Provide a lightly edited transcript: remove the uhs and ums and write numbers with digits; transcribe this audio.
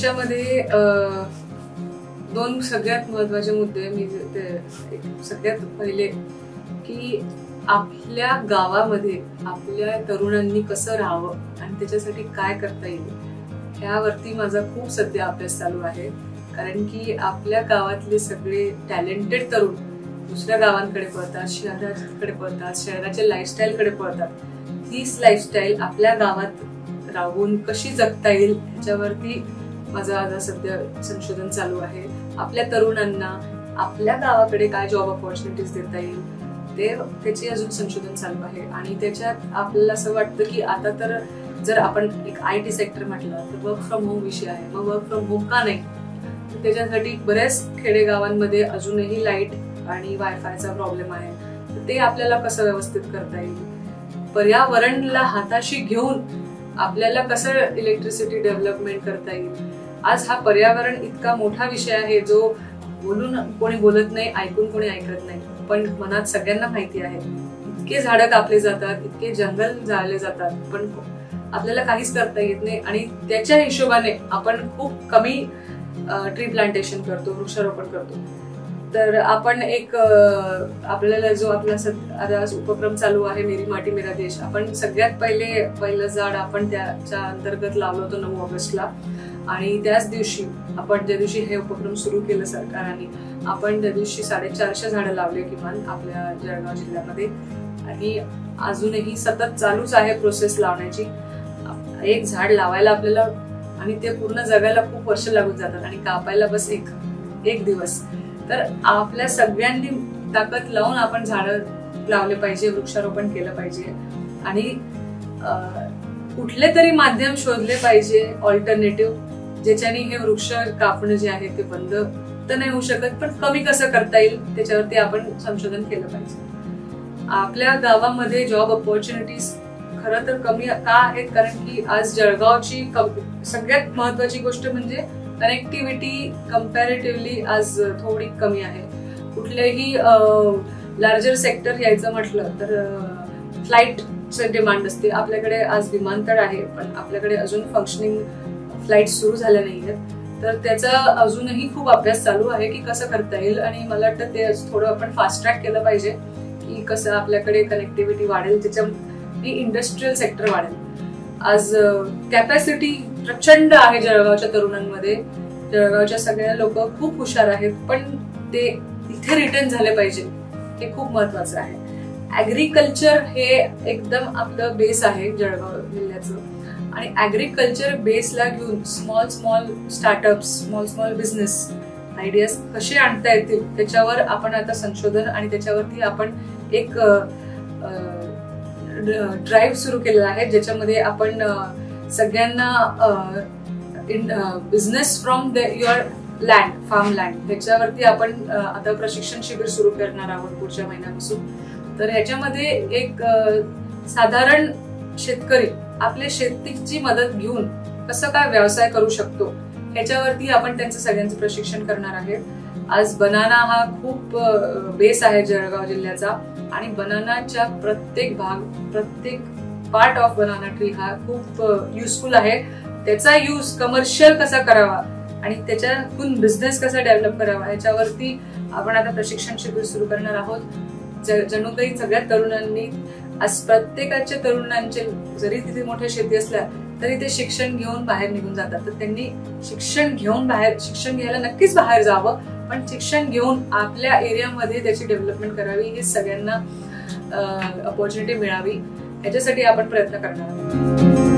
याच्यामध्ये दोन सगळ्यात महत्त्वाचे मुद्दे मी सगळ्यात पहिले की आपल्या गावामध्ये आपल्या तरुणांनी कसं राहावं आणि त्याच्यासाठी काय करता येईल ह्यावरती माझा खूप सध्या अभ्यास चालू आहे. कारण की आपल्या गावातले सगळे टॅलेंटेड तरुण दुसऱ्या गावांकडे पळतात, शहराकडे पळतात, शहराच्या लाईफस्टाईलकडे पळतात. तीच लाईफस्टाईल आपल्या गावात राहून कशी जगता येईल ह्याच्यावरती माझं आता सध्या संशोधन चालू आहे. आपल्या तरुणांना आपल्या गावाकडे काय जॉब ऑपॉर्च्युनिटीज देता येईल त्याची अजून संशोधन चालू आहे. आणि त्याच्यात आपल्याला असं वाटतं की आता तर जर आपण एक IT सेक्टर म्हटलं तर वर्क फ्रॉम होम विषय आहे. मग वर्क फ्रॉम होम का नाही? त्याच्यासाठी बऱ्याच खेडेगावांमध्ये अजूनही लाईट आणि वायफायचा प्रॉब्लेम आहे. ते आपल्याला कसं व्यवस्थित करता येईल, पर्यावरणला हाताशी घेऊन आपल्याला कसं इलेक्ट्रिसिटी डेव्हलपमेंट करता येईल. आज हा पर्यावरण इतका मोठा विषय आहे जो बोलून कोणी बोलत नाही, ऐकून कोणी ऐकत नाही, पण मनात सगळ्यांना माहिती आहे. इतके झाडं कापले जातात, इतके जंगल जाळले जातात, पण आपल्याला काहीच करता येत नाही. आणि त्याच्या हिशोबाने आपण खूप कमी ट्री प्लांटेशन करतो, वृक्षारोपण करतो. तर आपण एक आपल्याला जो आपला आता उपक्रम चालू आहे मेरी माटी मेरा देश, आपण सगळ्यात पहिलं झाड आपण त्याच्या अंतर्गत लावलं होतं 9 ऑगस्टला. आणि त्याच दिवशी आपण ज्या दिवशी हे उपक्रम सुरू केलं सरकारने, आपण त्या दिवशी 450 झाडं लावले किमान आपल्या जळगाव जिल्ह्यामध्ये. आणि अजूनही सतत चालूच आहे प्रोसेस लावण्याची. एक झाड लावायला आपल्याला आणि ते पूर्ण जगायला खूप वर्ष लागून जातात आणि कापायला बस एक दिवस. तर आपल्या सगळ्यांनी ताकद लावून आपण झाडं लावले पाहिजे, वृक्षारोपण केलं पाहिजे. आणि कुठले तरी माध्यम शोधले पाहिजे ऑल्टरनेटिव्ह, ज्याच्याने हे वृक्ष कापणं जे आहे ते बंद तर नाही होऊ शकत, पण कमी कसं करता येईल त्याच्यावरती आपण संशोधन केलं पाहिजे. आपल्या गावामध्ये जॉब ऑपॉर्च्युनिटीज खरं तर कमी का आहेत? कारण की आज जळगावची सगळ्यात महत्वाची गोष्ट म्हणजे कनेक्टिव्हिटी कम्पॅरेटिव्हली आज थोडी कमी आहे. कुठलेही लार्जर सेक्टर यायचं म्हटलं तर फ्लाईटचं डिमांड असते. आपल्याकडे आज विमानतळ आहे, पण आपल्याकडे अजून फंक्शनिंग फ्लाईट सुरू झाल्या नाहीयेत. तर त्याचा अजूनही खूप अभ्यास चालू आहे की कसं करता येईल. आणि मला वाटतं ते थोडं आपण फास्ट ट्रॅक केलं पाहिजे की कसं आपल्याकडे कनेक्टिव्हिटी वाढेल, त्याच्यामुळे इंडस्ट्रियल सेक्टर वाढेल. आज कॅपॅसिटी प्रचंड आहे जळगावच्या तरुणांमध्ये. जळगावच्या सगळ्या लोक खूप हुशार आहेत, पण ते इथे रिटर्न झाले पाहिजे, हे खूप महत्वाचं आहे. ऍग्रिकल्चर हे एकदम आपलं बेस आहे जळगाव जिल्ह्याचं. आणि ऍग्रिकल्चर बेसला घेऊन small startups, small business ideas कसे आणता येतील त्याच्यावर आपण आता संशोधन आणि त्याच्यावरती आपण एक ड्राईव्ह सुरू केलेला आहे, ज्याच्यामध्ये आपण सगळ्यांना business from your land, farm land ह्याच्यावरती आपण आता प्रशिक्षण शिबिर सुरू करणार आहोत पुढच्या महिन्यापासून. तर ह्याच्यामध्ये एक साधारण शेतकरी आपल्या शेतीची मदत घेऊन कसं काय व्यवसाय करू शकतो ह्याच्यावरती आपण त्यांचं सगळ्यांचं प्रशिक्षण करणार आहे. आज बनाना हा खूप बेस आहे जळगाव जिल्ह्याचा. आणि बनानाच्या प्रत्येक पार्ट ऑफ बनाना ट्री हा खूप युजफुल आहे. त्याचा यूज कमर्शियल कसा करावा आणि त्याच्यातून बिझनेस कसा डेव्हलप करावा ह्याच्यावरती आपण आता प्रशिक्षण शिबिर सुरू करणार आहोत. जणू काही सगळ्या तरुणांनी, आज प्रत्येकाच्या तरुणांचे जरी तिथे मोठ्या शेती असल्या तरी ते शिक्षण घेऊन बाहेर निघून जातात. तर त्यांनी शिक्षण घ्यायला नक्कीच बाहेर जावं, पण शिक्षण घेऊन आपल्या एरियामध्ये त्याची डेव्हलपमेंट करावी, हे सगळ्यांना अपॉर्च्युनिटी मिळावी, याच्यासाठी आपण प्रयत्न करणार आहोत.